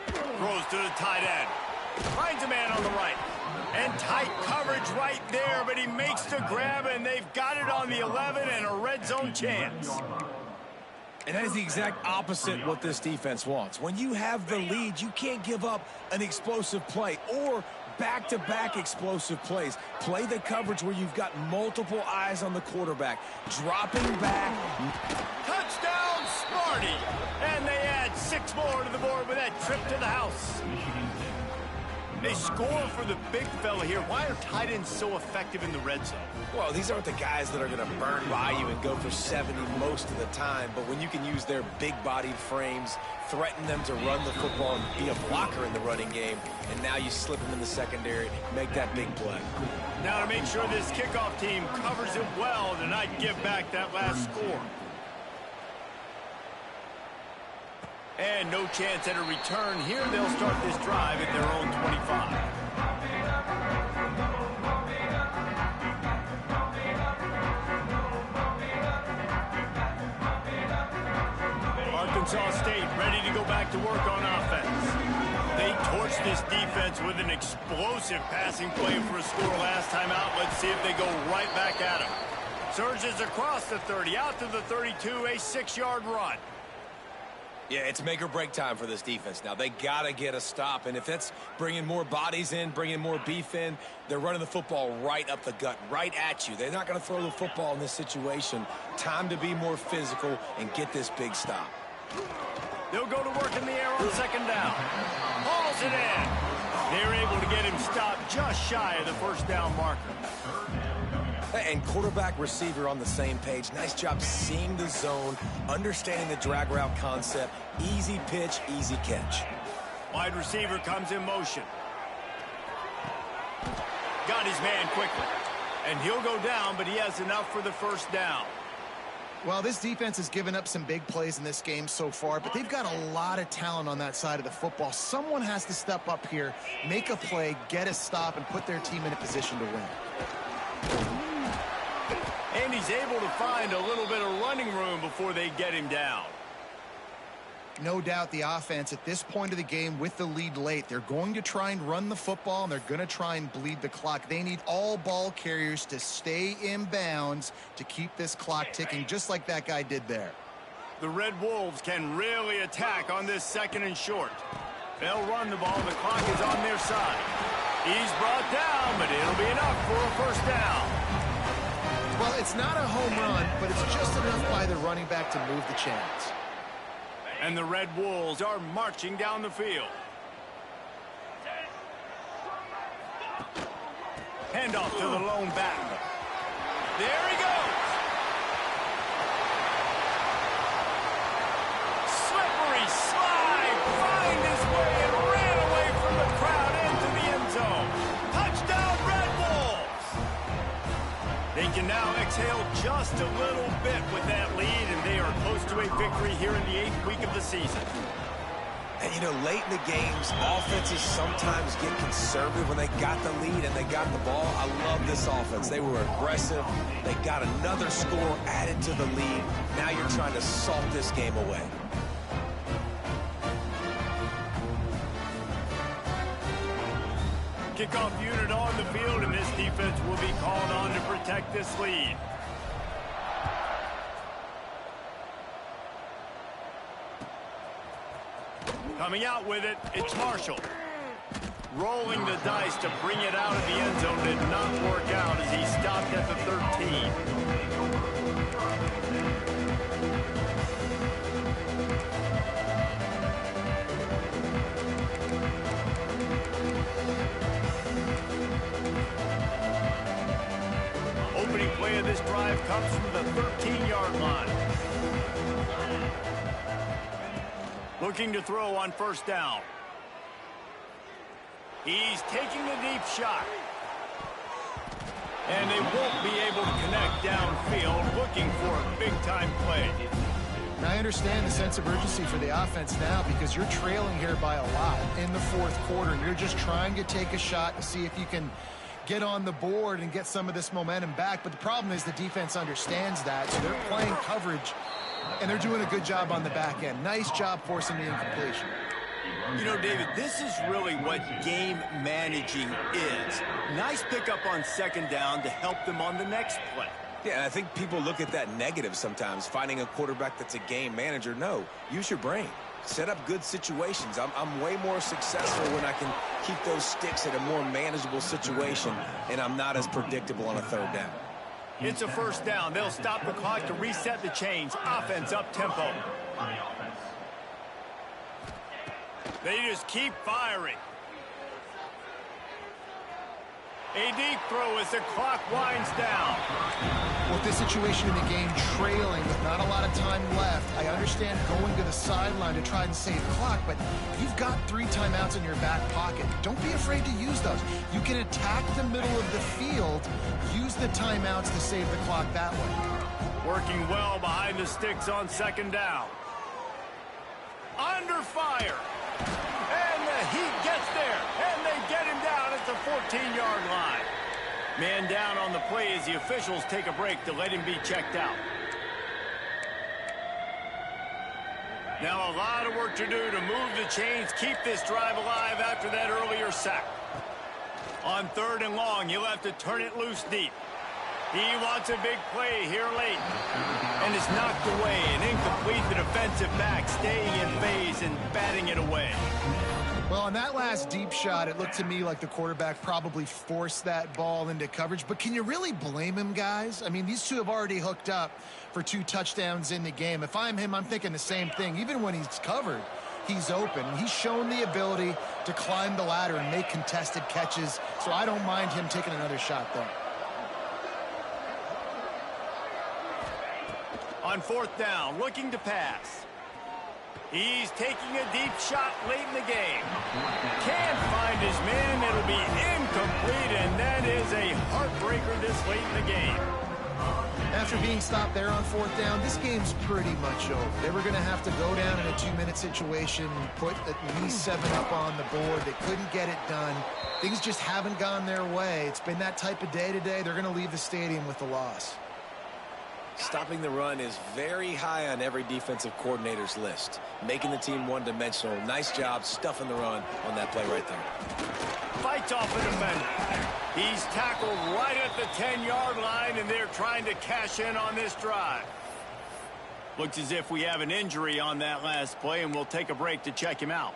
Throws to the tight end. Finds a man on the right. And tight coverage right there, but he makes the grab, and they've got it on the 11 and a red zone chance. And that is the exact opposite what this defense wants. When you have the lead, you can't give up an explosive play or back-to-back explosive plays. Play the coverage where you've got multiple eyes on the quarterback. Dropping back. Touchdown, Sparty! And they add 6 more to the board with that trip to the house. They score for the big fella here. Why are tight ends so effective in the red zone? Well, these aren't the guys that are going to burn by you and go for 70 most of the time, but when you can use their big-bodied frames, threaten them to run the football and be a blocker in the running game, and now you slip them in the secondary, make that big play. Now to make sure this kickoff team covers it well to not give back that last score. And no chance at a return here. They'll start this drive at their own 25. Arkansas State ready to go back to work on offense. They torched this defense with an explosive passing play for a score last time out. Let's see if they go right back at him. Surges across the 30, out to the 32, a 6-yard run. Yeah, it's make or break time for this defense now. They got to get a stop, and if that's bringing more bodies in, bringing more beef in, they're running the football right up the gut, right at you. They're not going to throw the football in this situation. Time to be more physical and get this big stop. They'll go to work in the air on second down. Hauls it in. They're able to get him stopped just shy of the first down marker. And quarterback receiver on the same page. Nice job seeing the zone, understanding the drag route concept. Easy pitch, easy catch. Wide receiver comes in motion. Got his man quickly. And he'll go down, but he has enough for the first down. Well, this defense has given up some big plays in this game so far, but they've got a lot of talent on that side of the football. Someone has to step up here, make a play, get a stop, and put their team in a position to win. And he's able to find a little bit of running room before they get him down. No doubt the offense at this point of the game with the lead late, they're going to try and run the football, and they're going to try and bleed the clock. They need all ball carriers to stay in bounds to keep this clock ticking, just like that guy did there. The Red Wolves can really attack on this second and short. They'll run the ball. The clock is on their side. He's brought down, but it'll be enough for a first down. Well, it's not a home run, but it's just enough by the running back to move the chains. And the Red Wolves are marching down the field. Handoff to the lone back. There he goes. Slippery slide. Find his way and ran away from the crowd into the end zone. Touchdown, Red Wolves. They can now exhale just a little bit with that lead, and they are close to a victory here in the 8th week of the season. And, you know, late in the games, offenses sometimes get conservative when they got the lead and they got the ball. I love this offense. They were aggressive. They got another score added to the lead. Now you're trying to salt this game away. Kickoff unit on the field, and this defense will be called on to protect this lead. Coming out with it, it's Marshall. Rolling the dice to bring it out of the end zone did not work out as he stopped at the 13. Opening play of this drive comes from the 13-yard line. Looking to throw on first down. He's taking a deep shot. And they won't be able to connect downfield, looking for a big-time play. And I understand the sense of urgency for the offense now because you're trailing here by a lot in the 4th quarter, and you're just trying to take a shot to see if you can get on the board and get some of this momentum back. But the problem is the defense understands that, so they're playing coverage, and they're doing a good job on the back end. Nice job forcing the incompletion. You know, David, this is really what game managing is. Nice pickup on second down to help them on the next play. Yeah, I think people look at that negative sometimes, finding a quarterback that's a game manager. No, use your brain. Set up good situations. I'm way more successful when I can keep those sticks at a more manageable situation, and I'm not as predictable on a third down. It's a first down. They'll stop the clock to reset the chains. Offense up-tempo. They just keep firing. A deep throw as the clock winds down. With this situation in the game, trailing with not a lot of time left, I understand going to the sideline to try and save clock, but you've got 3 timeouts in your back pocket. Don't be afraid to use those. You can attack the middle of the field, use the timeouts to save the clock that way. Working well behind the sticks on second down. Under fire. And the heat gets there, and they get him down at the 14-yard line. Man down on the play as the officials take a break to let him be checked out. Now a lot of work to do to move the chains, keep this drive alive after that earlier sack. On 3rd and long, he'll have to turn it loose deep. He wants a big play here late. And it's knocked away and incomplete. The defensive back staying in phase and batting it away. Well, on that last deep shot, it looked to me like the quarterback probably forced that ball into coverage. But can you really blame him, guys? I mean, these two have already hooked up for 2 touchdowns in the game. If I'm him, I'm thinking the same thing. Even when he's covered, he's open. He's shown the ability to climb the ladder and make contested catches. So I don't mind him taking another shot there. On 4th down, looking to pass. He's taking a deep shot late in the game. Can't find his man. It'll be incomplete, and that is a heartbreaker this late in the game. After being stopped there on 4th down, this game's pretty much over. They were going to have to go down in a 2-minute situation, put at least 7 up on the board. They couldn't get it done. Things just haven't gone their way. It's been that type of day today. They're going to leave the stadium with the loss. Stopping the run is very high on every defensive coordinator's list. Making the team one-dimensional. Nice job stuffing the run on that play right there. Fights off a defender. He's tackled right at the 10-yard line, and they're trying to cash in on this drive. Looks as if we have an injury on that last play, and we'll take a break to check him out.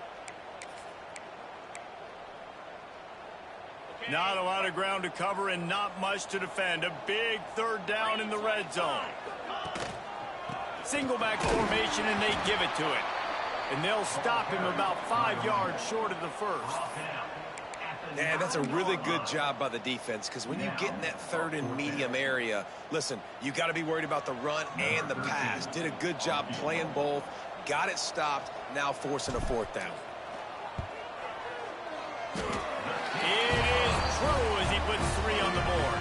Not a lot of ground to cover and not much to defend. A big third down in the red zone. Single back formation, and they give it to it. And they'll stop him about 5 yards short of the first. Yeah, that's a really good job by the defense, because when you get in that third and medium area, listen, you got to be worried about the run and the pass. Did a good job playing both, got it stopped, now forcing a fourth down. It is true as he puts 3 on the board.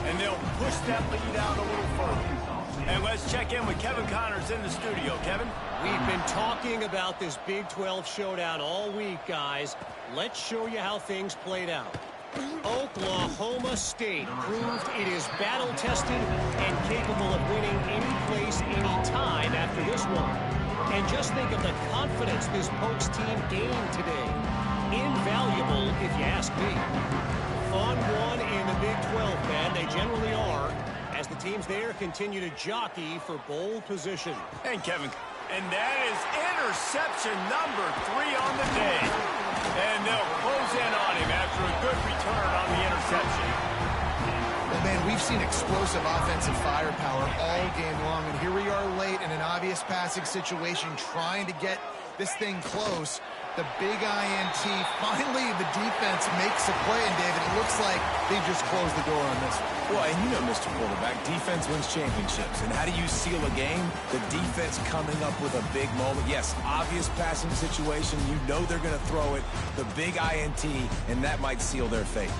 And they'll push that lead out a little further. And let's check in with Kevin Connors in the studio. Kevin? We've been talking about this Big 12 showdown all week, guys. Let's show you how things played out. Oklahoma State proved it is battle-tested and capable of winning any place, any time after this one. And just think of the confidence this Pokes team gained today. Invaluable, if you ask me. Fun one in the Big 12, man. They generally are, as the teams there continue to jockey for bowl position. And Kevin, and that is interception number 3 on the day. And they'll close in on him after a good return on the interception. Well, man, we've seen explosive offensive firepower all game long, and here we are late in an obvious passing situation trying to get this thing close. The big INT, finally the defense makes a play, and David, it looks like they just closed the door on this one. Well, and you know, Mr. Quarterback, defense wins championships. And how do you seal a game? The defense coming up with a big moment. Yes, obvious passing situation. You know they're going to throw it. The big INT, and that might seal their fate.